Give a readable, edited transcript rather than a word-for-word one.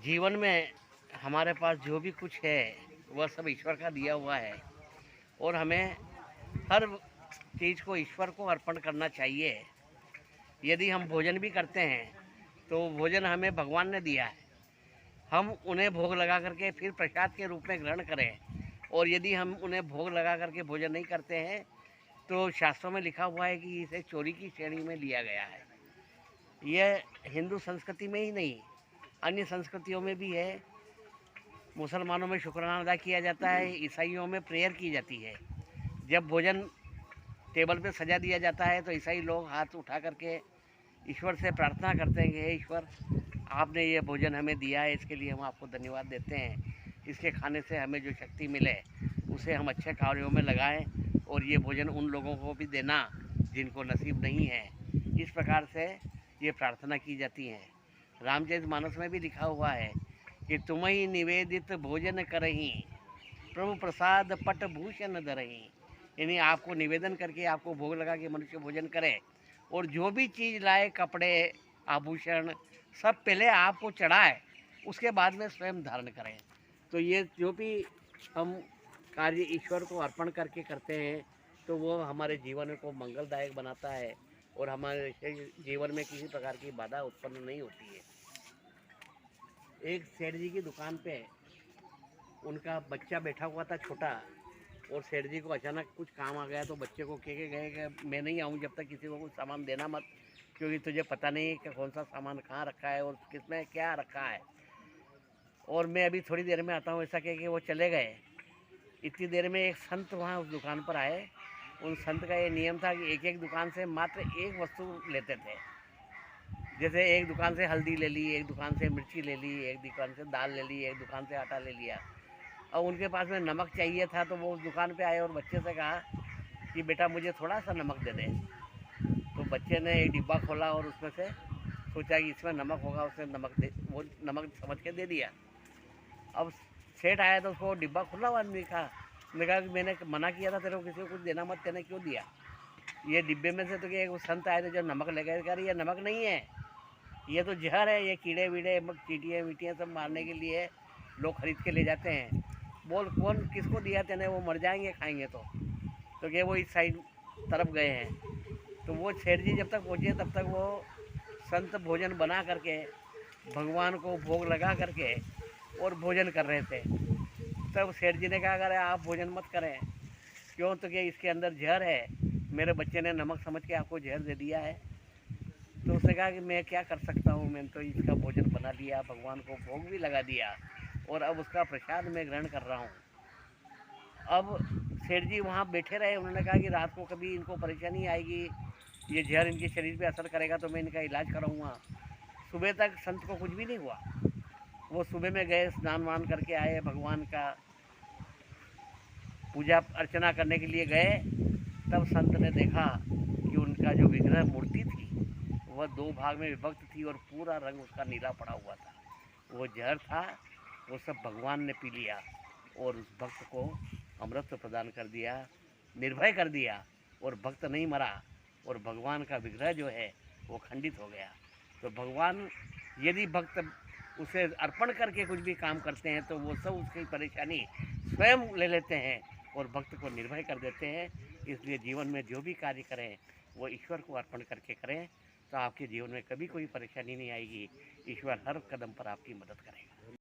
जीवन में हमारे पास जो भी कुछ है वह सब ईश्वर का दिया हुआ है और हमें हर चीज़ को ईश्वर को अर्पण करना चाहिए। यदि हम भोजन भी करते हैं तो भोजन हमें भगवान ने दिया है, हम उन्हें भोग लगा करके फिर प्रसाद के रूप में ग्रहण करें। और यदि हम उन्हें भोग लगा करके भोजन नहीं करते हैं तो शास्त्रों में लिखा हुआ है कि इसे चोरी की श्रेणी में लिया गया है। यह हिंदू संस्कृति में ही नहीं, अन्य संस्कृतियों में भी है। मुसलमानों में शुक्राना अदा किया जाता है, ईसाइयों में प्रेयर की जाती है। जब भोजन टेबल पे सजा दिया जाता है तो ईसाई लोग हाथ उठा करके ईश्वर से प्रार्थना करते हैं कि हे ईश्वर, आपने ये भोजन हमें दिया है, इसके लिए हम आपको धन्यवाद देते हैं। इसके खाने से हमें जो शक्ति मिले उसे हम अच्छे कार्यों में लगाएं और ये भोजन उन लोगों को भी देना जिनको नसीब नहीं है। इस प्रकार से ये प्रार्थना की जाती है। रामचरितमानस में भी लिखा हुआ है कि तुम्हें निवेदित भोजन करही, प्रभु प्रसाद पट भूषण धरही। यानी आपको निवेदन करके, आपको भोग लगा के मनुष्य भोजन करे और जो भी चीज़ लाए, कपड़े, आभूषण, सब पहले आपको चढ़ाए, उसके बाद में स्वयं धारण करें। तो ये जो भी हम कार्य ईश्वर को अर्पण करके करते हैं तो वो हमारे जीवन को मंगलदायक बनाता है और हमारे जीवन में किसी प्रकार की बाधा उत्पन्न नहीं होती है। एक सेठ जी की दुकान पे उनका बच्चा बैठा हुआ था छोटा, और सेठ जी को अचानक कुछ काम आ गया तो बच्चे को कह के गए कि मैं नहीं आऊँ जब तक किसी को कुछ सामान देना मत, क्योंकि तुझे पता नहीं कि कौन सा सामान कहाँ रखा है और किसमें क्या रखा है, और मैं अभी थोड़ी देर में आता हूँ, ऐसा कह के वो चले गए। इतनी देर में एक संत वहाँ उस दुकान पर आए। उन संत का ये नियम था कि एक एक दुकान से मात्र एक वस्तु लेते थे। जैसे एक दुकान से हल्दी ले ली, एक दुकान से मिर्ची ले ली, एक दुकान से दाल ले ली, एक दुकान से आटा ले लिया। और उनके पास में नमक चाहिए था तो वो उस दुकान पे आए और बच्चे से कहा कि बेटा मुझे थोड़ा सा नमक दे दे। तो बच्चे ने एक डिब्बा खोला और उसमें से सोचा कि इसमें नमक होगा, उसने नमक दे, वो नमक समझ के दे दिया। अब सेठ आया तो उसको डिब्बा खुला हुआ देखा, उसने कहा कि मैंने मना किया था तेरे को किसी को कुछ देना मत, तेने क्यों दिया? ये डिब्बे में से तो एक संत आए थे जो नमक ले गए, कह रही ये नमक नहीं है, ये तो जहर है, ये कीड़े वीड़े चींटियाँ वीटियाँ सब मारने के लिए लोग खरीद के ले जाते हैं। बोल कौन किसको दिया तेने, वो मर जाएंगे खाएंगे तो क्या वो इस साइड तरफ गए हैं। तो वो सेठ जी जब तक पहुँचे तब तक वो संत भोजन बना करके भगवान को भोग लगा करके और भोजन कर रहे थे। तब सेठ जी ने कहा अगर आप भोजन मत करें, क्यों? तो क्या इसके अंदर जहर है, मेरे बच्चे ने नमक समझ के आपको जहर दे दिया है। तो उसने कहा कि मैं क्या कर सकता हूँ, मैंने तो इसका भोजन बना लिया, भगवान को भोग भी लगा दिया और अब उसका प्रसाद मैं ग्रहण कर रहा हूँ। अब सेठ जी वहाँ बैठे रहे, उन्होंने कहा कि रात को कभी इनको परेशानी आएगी, ये जहर इनके शरीर पे असर करेगा तो मैं इनका इलाज कराऊँगा। सुबह तक संत को कुछ भी नहीं हुआ। वो सुबह में गए, स्नान वान करके आए, भगवान का पूजा अर्चना करने के लिए गए। तब संत ने देखा कि उनका जो विग्रह मूर्ति थी वह दो भाग में विभक्त थी और पूरा रंग उसका नीला पड़ा हुआ था। वो जहर था, वो सब भगवान ने पी लिया और उस भक्त को अमृत प्रदान कर दिया, निर्भय कर दिया, और भक्त नहीं मरा और भगवान का विग्रह जो है वो खंडित हो गया। तो भगवान यदि भक्त उसे अर्पण करके कुछ भी काम करते हैं तो वो सब उसकी परेशानी स्वयं ले लेते हैं और भक्त को निर्भय कर देते हैं। इसलिए जीवन में जो भी कार्य करें वो ईश्वर को अर्पण करके करें तो आपके जीवन में कभी कोई परेशानी नहीं आएगी। ईश्वर हर कदम पर आपकी मदद करेगा।